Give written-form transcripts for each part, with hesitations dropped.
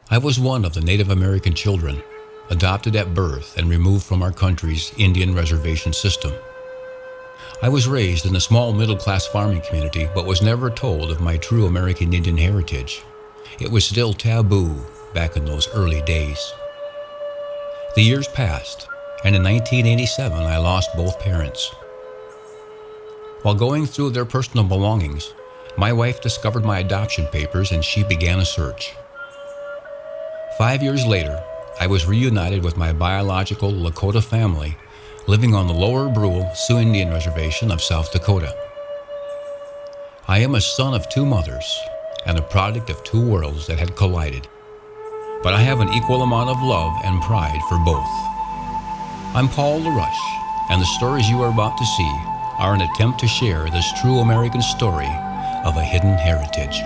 I was one of the Native American children, adopted at birth and removed from our country's Indian reservation system. I was raised in a small middle-class farming community, but was never told of my true American Indian heritage. It was still taboo back in those early days. The years passed, and in 1987 I lost both parents. While going through their personal belongings, my wife discovered my adoption papers and she began a search. 5 years later, I was reunited with my biological Lakota family, living on the Lower Brule Sioux Indian Reservation of South Dakota. I am a son of two mothers and a product of two worlds that had collided, but I have an equal amount of love and pride for both. I'm Paul LaRoche, and the stories you are about to see are an attempt to share this true American story of a hidden heritage.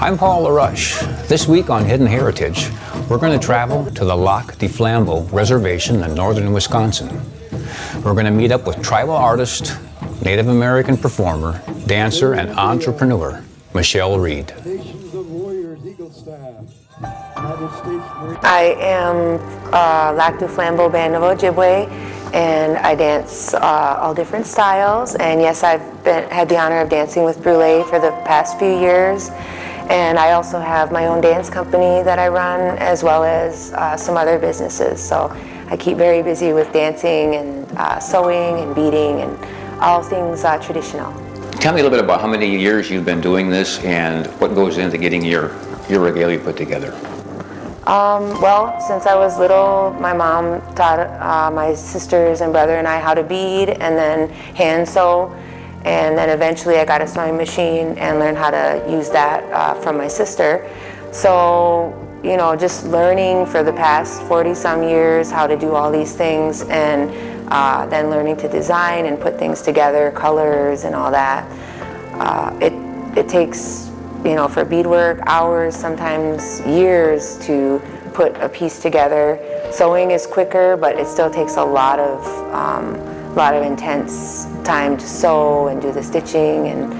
I'm Paul LaRoche. This week on Hidden Heritage, we're going to travel to the Lac de Flambeau Reservation in northern Wisconsin. We're going to meet up with tribal artist, Native American performer, dancer, and entrepreneur, Michelle Reed. I am Lac de Flambeau Band of Ojibwe, and I dance all different styles. And yes, I've had the honor of dancing with Brule for the past few years. And I also have my own dance company that I run, as well as some other businesses. So I keep very busy with dancing and sewing and beading and all things traditional. Tell me a little bit about how many years you've been doing this and what goes into getting your regalia put together. Well, since I was little, my mom taught my sisters and brother and I how to bead and then hand sew. And then eventually I got a sewing machine and learned how to use that from my sister. So, you know, just learning for the past 40-some years how to do all these things, and then learning to design and put things together, colors and all that. It takes, you know, for beadwork, hours, sometimes years to put a piece together. Sewing is quicker, but it still takes a lot of intense time to sew and do the stitching and,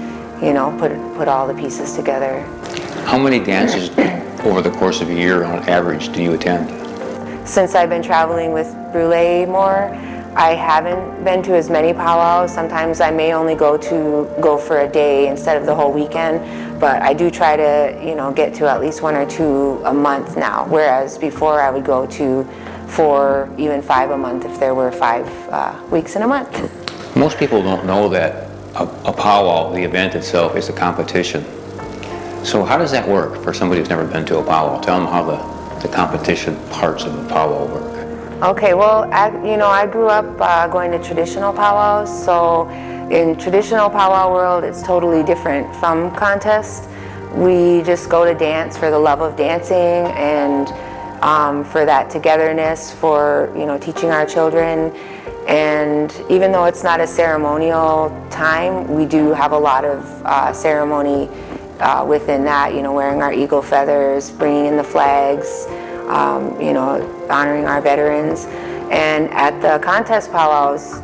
you know, put all the pieces together. How many dances over the course of a year on average do you attend? Since I've been traveling with Brule more, I haven't been to as many powwows. Sometimes I may only go for a day instead of the whole weekend, but I do try to, you know, get to at least one or two a month now, whereas before I would go to 4, even 5 a month if there were 5 weeks in a month. Most people don't know that a powwow, the event itself, is a competition. So how does that work for somebody who's never been to a powwow? Tell them how the competition parts of the powwow work. Okay, well, I grew up going to traditional powwows, so in traditional powwow world, it's totally different from contest. We just go to dance for the love of dancing and for that togetherness, for, you know, teaching our children. And even though it's not a ceremonial time, we do have a lot of ceremony within that, you know, wearing our eagle feathers, bringing in the flags, you know, honoring our veterans. And at the contest powwows,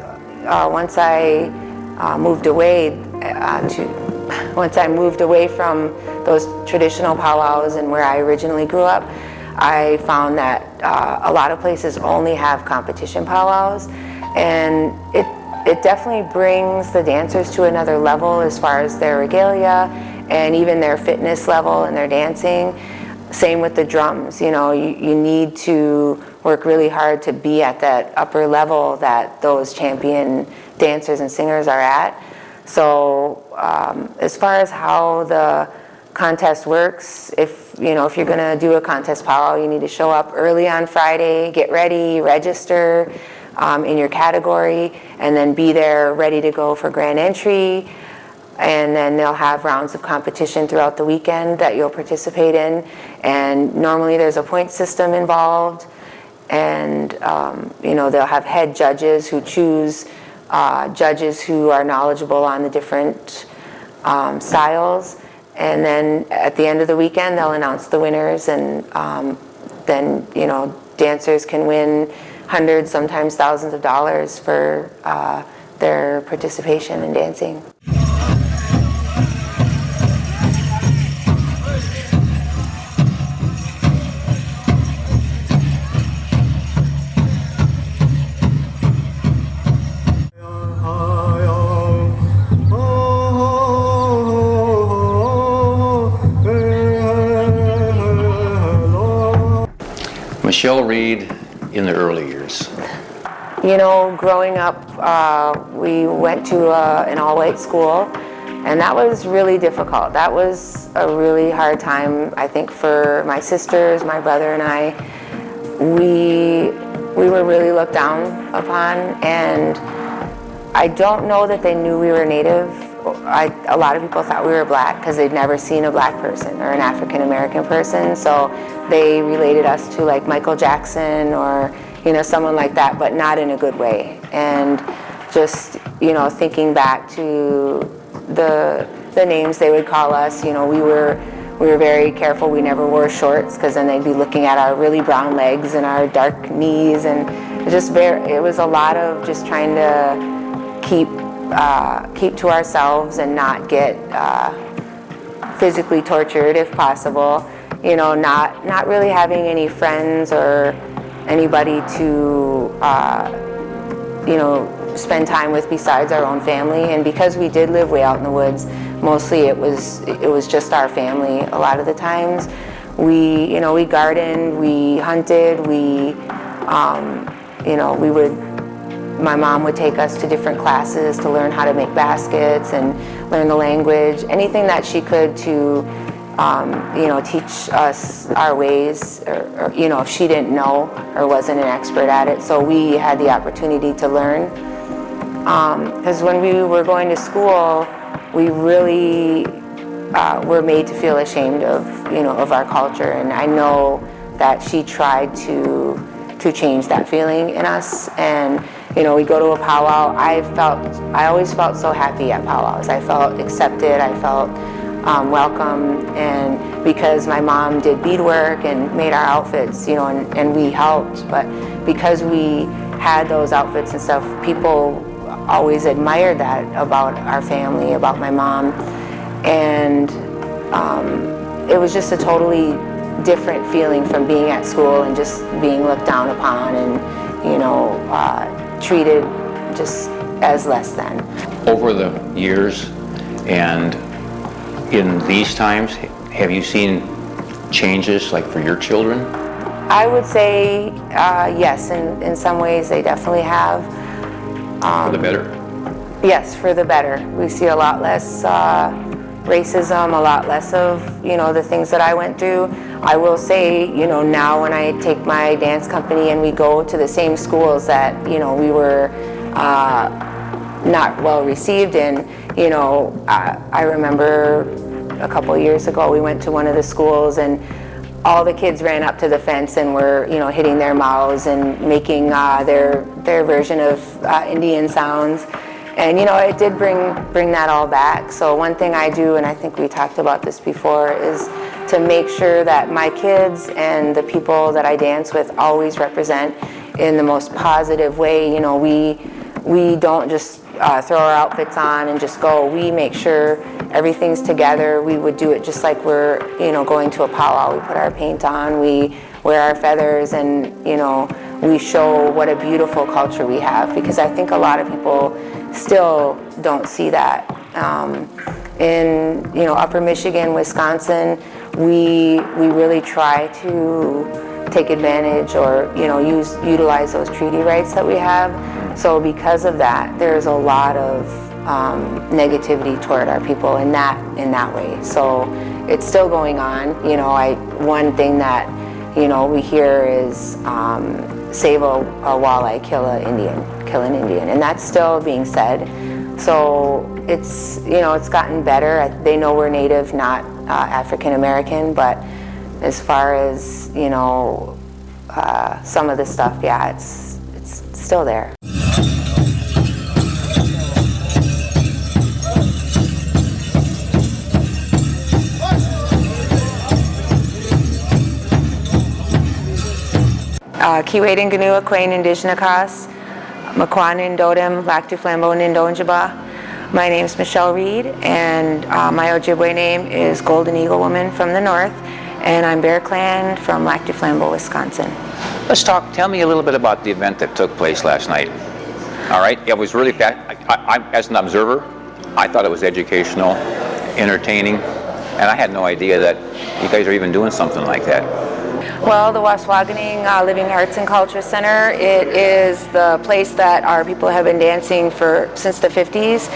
once I moved away from those traditional powwows and where I originally grew up, I found that a lot of places only have competition powwows, and it definitely brings the dancers to another level as far as their regalia and even their fitness level and their dancing. Same with the drums, you know, you need to work really hard to be at that upper level that those champion dancers and singers are at. So as far as how the contest works, if you're going to do a contest powwow, you need to show up early on Friday, get ready, register in your category, and then be there ready to go for grand entry. And then they'll have rounds of competition throughout the weekend that you'll participate in. And normally there's a point system involved, and they'll have head judges who choose judges who are knowledgeable on the different styles. And then at the end of the weekend, they'll announce the winners, and then, dancers can win hundreds, sometimes thousands of dollars for their participation in dancing. Michelle Reed in the early years. You know, growing up, we went to an all-white school, and that was really difficult. That was a really hard time, I think, for my sisters, my brother, and I. We were really looked down upon, and I don't know that they knew we were Native. A lot of people thought we were black because they'd never seen a black person or an African American person, so they related us to like Michael Jackson or, you know, someone like that, but not in a good way. And just, you know, thinking back to the names they would call us, you know, we were very careful. We never wore shorts because then they'd be looking at our really brown legs and our dark knees, and it was a lot of just trying to keep to ourselves and not get physically tortured if possible. You know, not really having any friends or anybody to you know, spend time with besides our own family. And because we did live way out in the woods, mostly it was just our family a lot of the times. We gardened, we hunted, my mom would take us to different classes to learn how to make baskets and learn the language, anything that she could to teach us our ways, or if she didn't know or wasn't an expert at it. So we had the opportunity to learn. Because when we were going to school, we really were made to feel ashamed of our culture, and I know that she tried to change that feeling in us. And we go to a powwow. I always felt so happy at powwows. I felt accepted. I felt welcome, and because my mom did beadwork and made our outfits, and we helped, but because we had those outfits and stuff, people always admired that about our family, about my mom, and it was just a totally different feeling from being at school and just being looked down upon and treated just as less than. Over the years and in these times, have you seen changes like for your children? I would say yes, in some ways they definitely have. For the better? Yes, for the better. We see a lot less racism, a lot less of the things that I went through. I will say, now when I take my dance company and we go to the same schools that we were not well received in, I remember a couple of years ago we went to one of the schools and all the kids ran up to the fence and were hitting their mouths and making their version of Indian sounds. And it did bring that all back. So one thing I do, and I think we talked about this before, is to make sure that my kids and the people that I dance with always represent in the most positive way. We don't just throw our outfits on and just go. We make sure everything's together. We would do it just like we're going to a powwow. We put our paint on, we wear our feathers, and we show what a beautiful culture we have, because I think a lot of people still don't see that. In Upper Michigan, Wisconsin, we really try to take advantage or utilize those treaty rights that we have. So because of that, there's a lot of negativity toward our people in that way. So it's still going on. One thing that we hear is save a walleye, kill an Indian, and that's still being said. So it's gotten better. They know we're Native, not African American, but as far as some of the stuff, yeah, it's still there. Kiwade and Ganua, Quain, Indigenous. Makwanin Dodem, Lac de Flambeau Nindonjaba. My name's Michelle Reed, and my Ojibwe name is Golden Eagle Woman from the north, and I'm Bear Clan from Lac de Flambeau, Wisconsin. Let's talk, tell me a little bit about the event that took place last night. All right, it was really fast. As an observer, I thought it was educational, entertaining, and I had no idea that you guys are even doing something like that. Well, the Waswagening Living Arts and Culture Center, it is the place that our people have been dancing for since the 50s.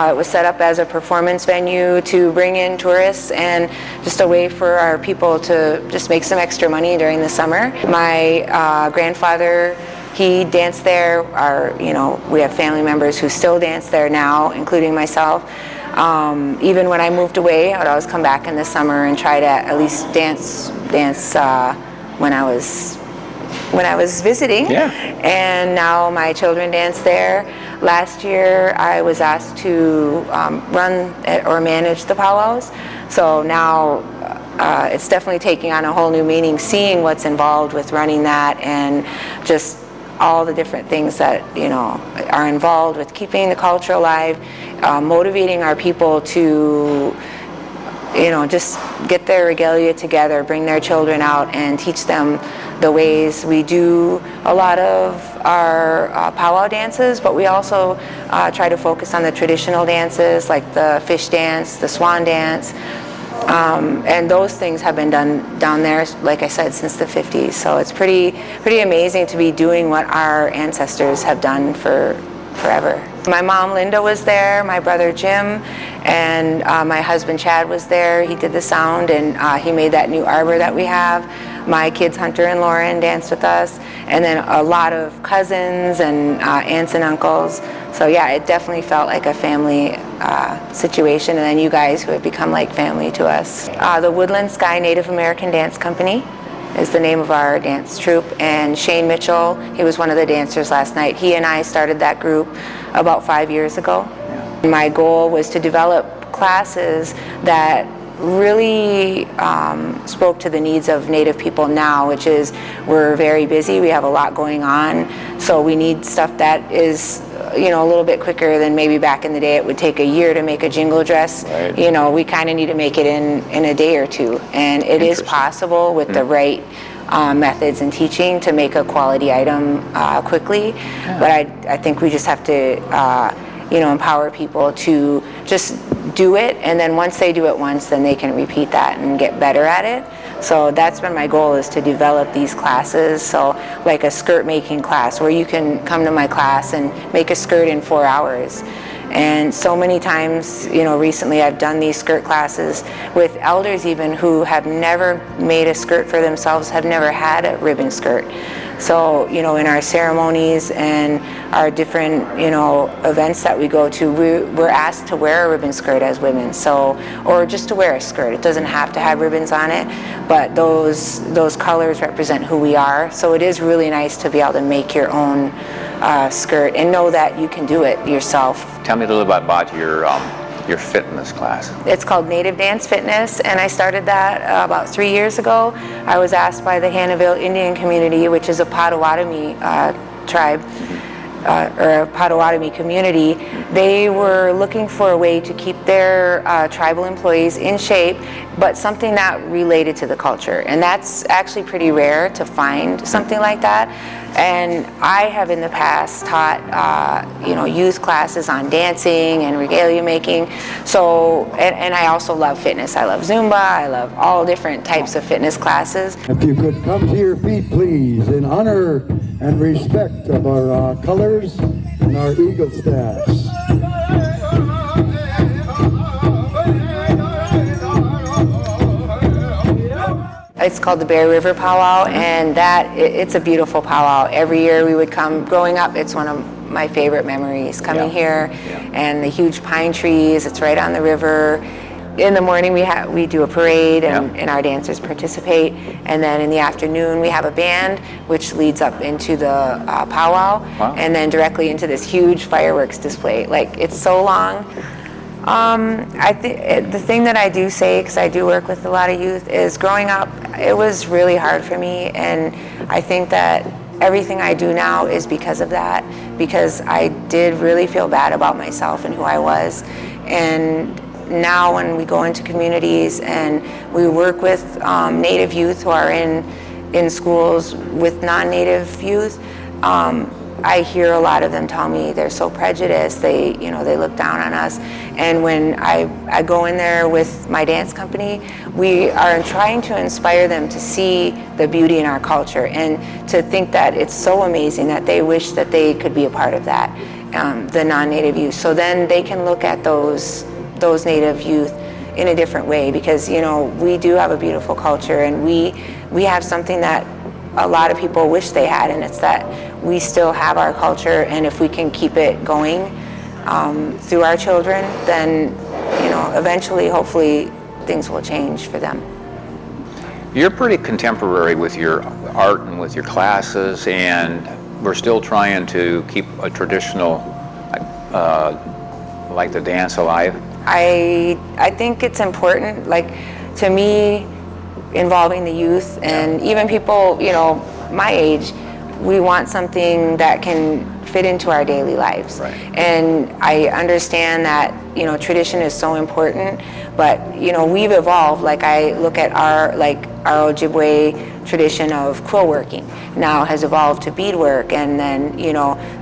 It was set up as a performance venue to bring in tourists and just a way for our people to just make some extra money during the summer. My grandfather, he danced there. We have family members who still dance there now, including myself. Even when I moved away, I would always come back in the summer and try to at least dance when I was visiting. Yeah. And now my children dance there. Last year I was asked to run or manage the powwows. So now it's definitely taking on a whole new meaning, seeing what's involved with running that and just all the different things that are involved with keeping the culture alive, motivating our people to just get their regalia together, bring their children out and teach them the ways. We do a lot of our powwow dances, but we also try to focus on the traditional dances like the fish dance, the swan dance, and those things have been done down there, like I said, since the 50s. So it's pretty amazing to be doing what our ancestors have done for forever. My mom Linda was there, my brother Jim, and my husband Chad was there. He did the sound, and he made that new arbor that we have. My kids Hunter and Lauren danced with us, and then a lot of cousins and aunts and uncles. So yeah, it definitely felt like a family situation, and then you guys who have become like family to us. The Woodland Sky Native American Dance Company is the name of our dance troupe, and Shane Mitchell, he was one of the dancers last night. He and I started that group about 5 years ago. Yeah. My goal was to develop classes that really spoke to the needs of Native people now, which is we're very busy, we have a lot going on, so we need stuff that is a little bit quicker than maybe back in the day. It would take a year to make a jingle dress. Right. We kind of need to make it in a day or two, and it is possible with the right methods and teaching to make a quality item quickly. Yeah. But I think we just have to empower people to just do it, and then once they do it once, then they can repeat that and get better at it. So that's been my goal, is to develop these classes. So like a skirt making class where you can come to my class and make a skirt in 4 hours. And so many times, recently I've done these skirt classes with elders even who have never made a skirt for themselves, have never had a ribbon skirt. So, in our ceremonies and our different, events that we go to, we're asked to wear a ribbon skirt as women. So, or just to wear a skirt. It doesn't have to have ribbons on it, but those colors represent who we are. So it is really nice to be able to make your own skirt and know that you can do it yourself. Tell me a little bit about your fitness class. It's called Native Dance Fitness, and I started that about 3 years ago. I was asked by the Hannahville Indian community, which is a Potawatomi tribe, or a Potawatomi community. They were looking for a way to keep their tribal employees in shape, but something that related to the culture. And that's actually pretty rare to find something like that. And I have in the past taught, youth classes on dancing and regalia making. So, and I also love fitness. I love Zumba. I love all different types of fitness classes. If you could come to your feet, please, in honor and respect of our colors and our eagle staffs. It's called the Bear River Powwow, and it's a beautiful powwow. Every year we would come. Growing up, it's one of my favorite memories, coming here, and the huge pine trees. It's right on the river. In the morning we do a parade, and our dancers participate, and then in the afternoon we have a band which leads up into the powwow. Wow. And then directly into this huge fireworks display. Like, it's so long. The thing that I do say, because I do work with a lot of youth, is growing up, it was really hard for me, and I think that everything I do now is because of that, because I did really feel bad about myself and who I was. And now when we go into communities and we work with Native youth who are in schools with non-Native youth, I hear a lot of them tell me they're so prejudiced, they look down on us. And when I go in there with my dance company, we are trying to inspire them to see the beauty in our culture and to think that it's so amazing that they wish that they could be a part of that, the non-Native youth. So then they can look at those Native youth in a different way, because we do have a beautiful culture, and we have something that a lot of people wish they had, and it's that we still have our culture, and if we can keep it going through our children, then eventually, hopefully, things will change for them. You're pretty contemporary with your art and with your classes, and we're still trying to keep a traditional, like the dance, alive. I think it's important, like, to me, involving the youth and even people, my age, we want something that can fit into our daily lives. Right. And I understand that, tradition is so important, but, we've evolved. Like, I look at our Ojibwe tradition of quill working now has evolved to beadwork, and then,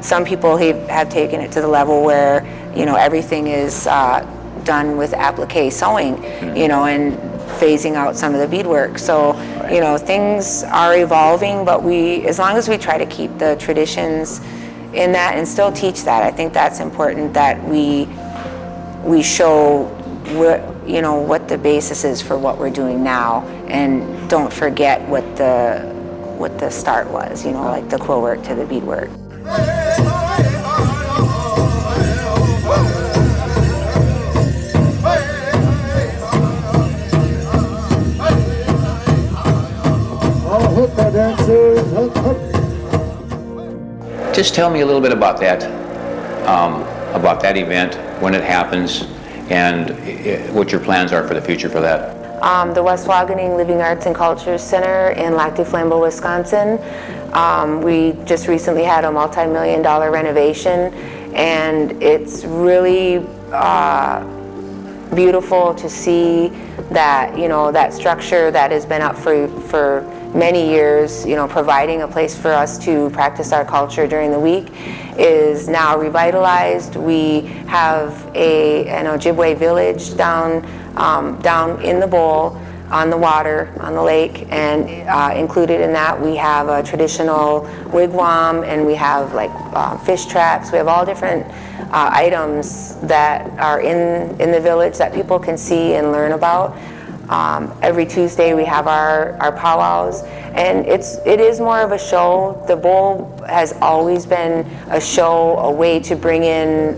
some people have taken it to the level where, everything is done with applique sewing, and phasing out some of the beadwork. So, things are evolving, but as long as we try to keep the traditions in that and still teach that, I think that's important, that we show what the basis is for what we're doing now, and don't forget what the start was, like the quill work to the beadwork. Just tell me a little bit about that event, when it happens, and what your plans are for the future for that. The Waswagening Living Arts and Culture Center in Lac de Flambeau, Wisconsin. We just recently had a multi-million-dollar renovation, and it's really beautiful to see that, that structure that has been up for many years, providing a place for us to practice our culture during the week, is now revitalized. We have an Ojibwe village down in the bowl, on the water, on the lake, and included in that we have a traditional wigwam, and we have fish traps. We have all different items that are in the village that people can see and learn about. Every Tuesday we have our powwows, and it is more of a show. The bowl has always been a show, a way to bring in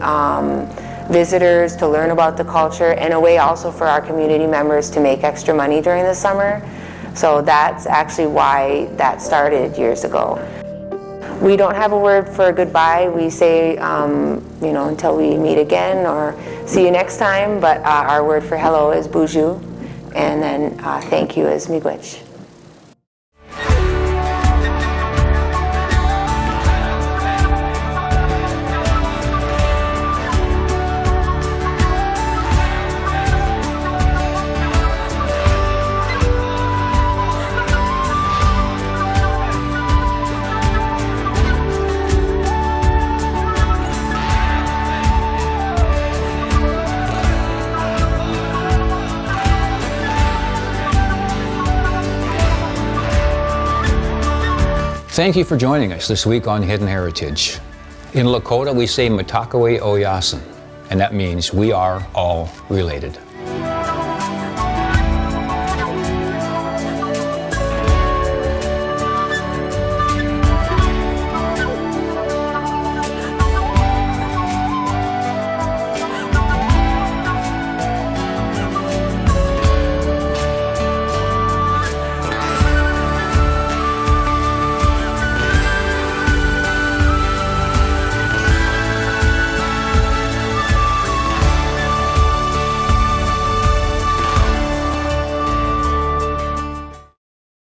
visitors to learn about the culture, and a way also for our community members to make extra money during the summer. So that's actually why that started years ago. We don't have a word for goodbye. We say, until we meet again or see you next time, but our word for hello is buju, and then thank you is miigwech. Thank you for joining us this week on Hidden Heritage. In Lakota, we say Matakaway Oyasin, and that means we are all related.